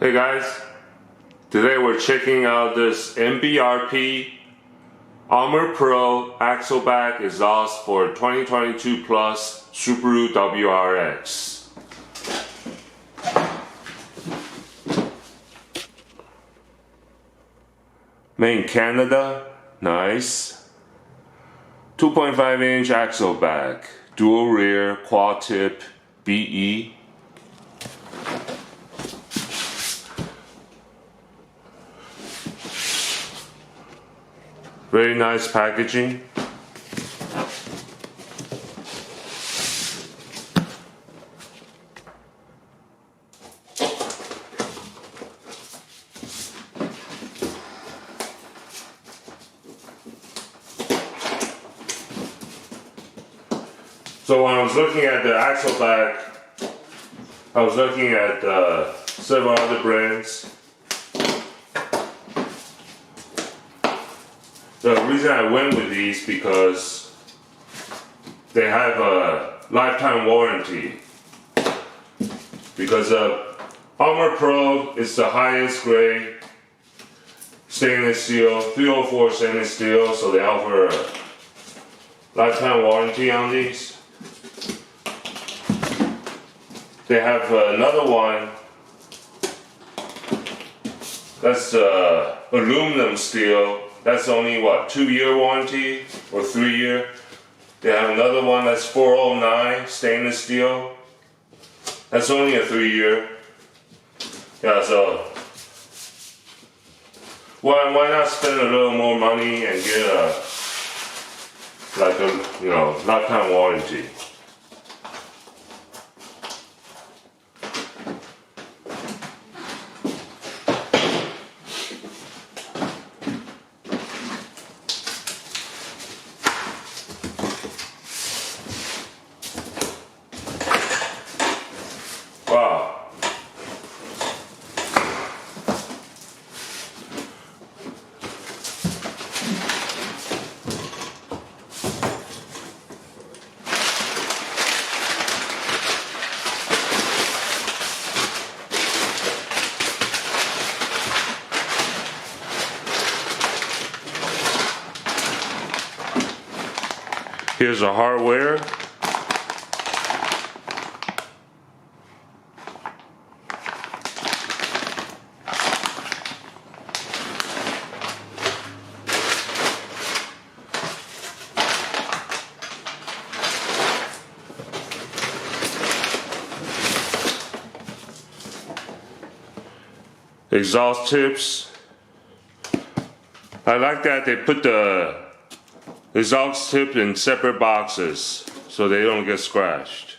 Hey guys, today we're checking out this MBRP Armor Pro axle back exhaust for 2022 Plus Subaru WRX. Made in Canada, nice. 2.5-inch axle back, dual rear, quad tip, BE. Very nice packaging. So when I was looking at the axle back, I was looking at several other brands. The reason I went with these because they have a lifetime warranty. Because Armor Pro is the highest grade stainless steel, 304 stainless steel, so they offer a lifetime warranty on these. They have another one that's aluminum steel. That's only what, 2-year warranty or 3-year? They have another one that's 409 stainless steel. That's only a 3-year. Yeah, so why not spend a little more money and get a lifetime warranty? Wow. Here's the hardware. Exhaust tips. I like that they put the exhaust tip in separate boxes so they don't get scratched.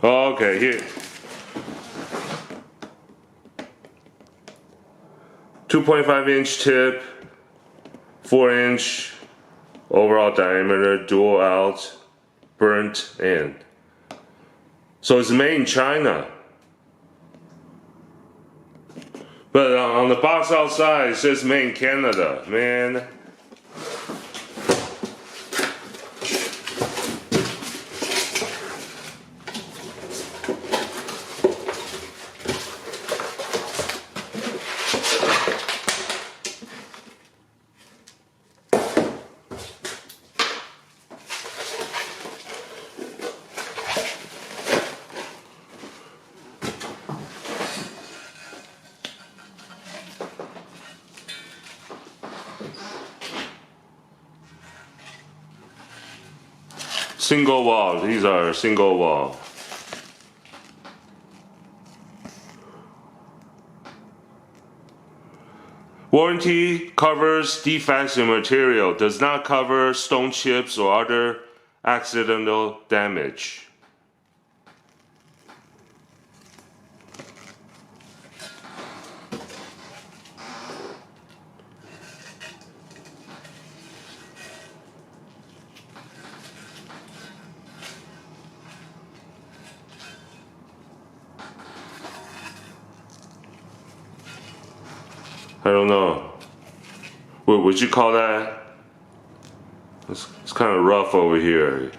Okay, here. 2.5-inch tip, 4-inch overall diameter, dual out, burnt in. So it's made in China. But on the box outside it says made in Canada, man. Single wall, these are single wall. Warranty covers defects in material, does not cover stone chips or other accidental damage. I don't know. What would you call that? It's kind of rough over here.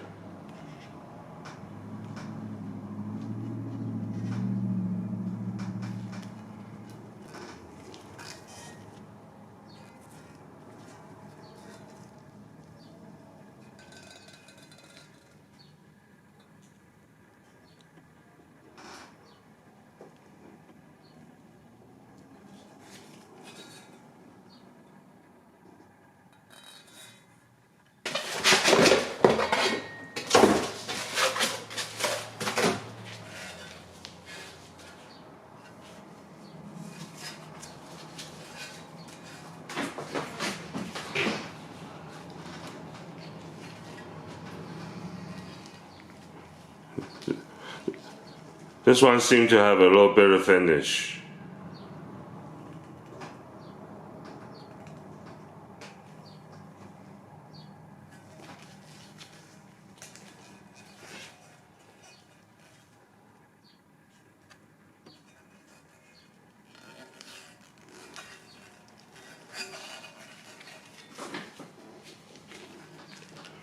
This one seems to have a little better finish.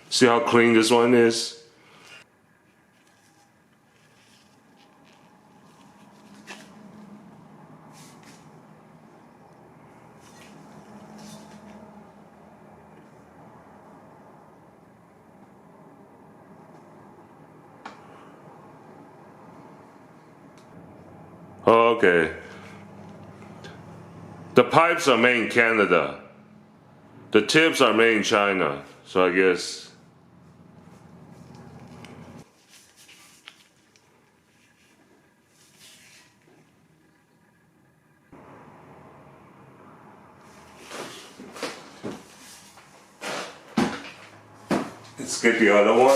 See how clean this one is? Oh, okay. The pipes are made in Canada. The tips are made in China. So I guess. Let's get the other one.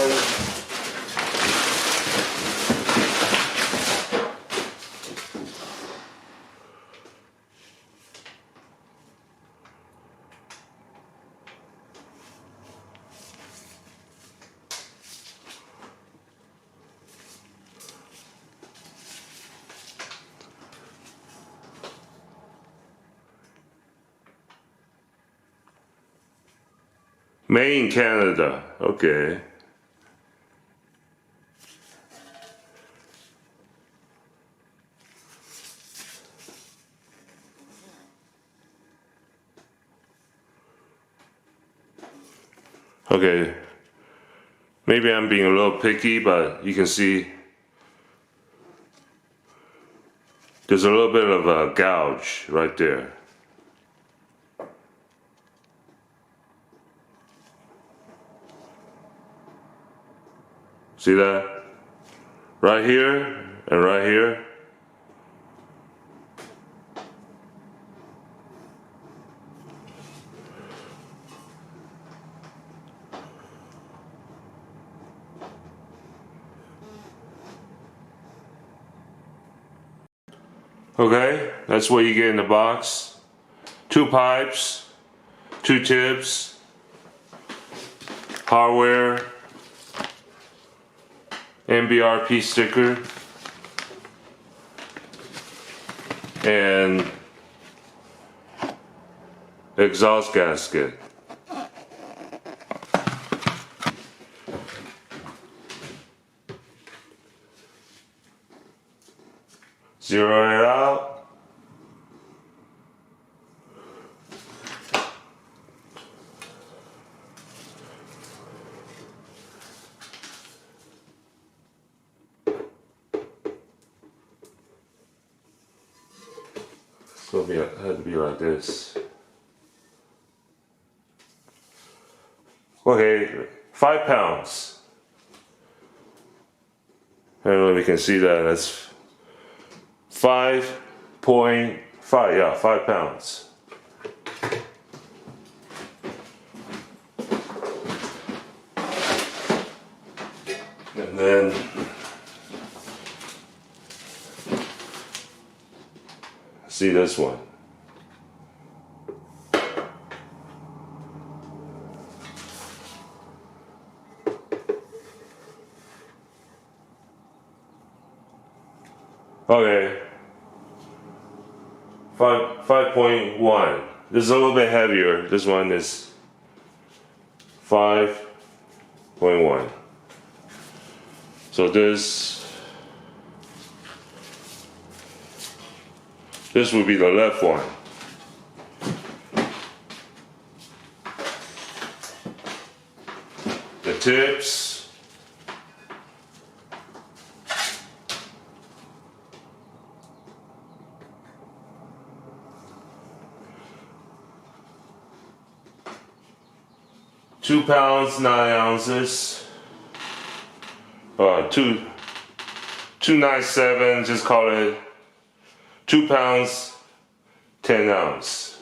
Made in Canada. Okay. Okay. Maybe I'm being a little picky, but you can see there's a little bit of a gouge right there. See that? Right here and right here. Okay, that's what you get in the box. 2 pipes, 2 tips, hardware, MBRP sticker, and exhaust gasket. Zero it out. It's gonna be, it had to be like this. Okay, 5 pounds. I don't know if you can see that. That's 5.5, yeah, 5 pounds. And then see this one. Okay. 5.1. This is a little bit heavier. This one is 5.1. So this would be the left one. The tips. £2, 9 ounces. 297, just call it 2 pounds, 10 ounces.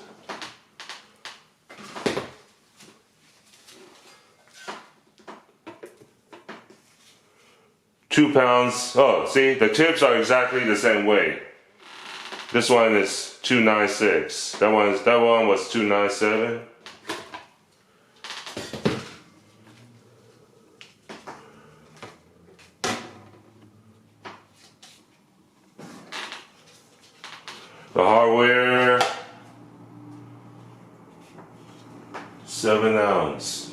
2 pounds. Oh, see, the tips are exactly the same weight. This one is 296. That one was 297. The hardware, 7 ounce,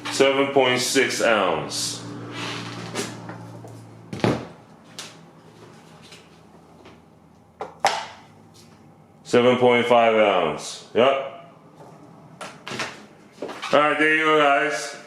7.6 ounce. 7.5 ounce. Yep. Alright, there you go, guys.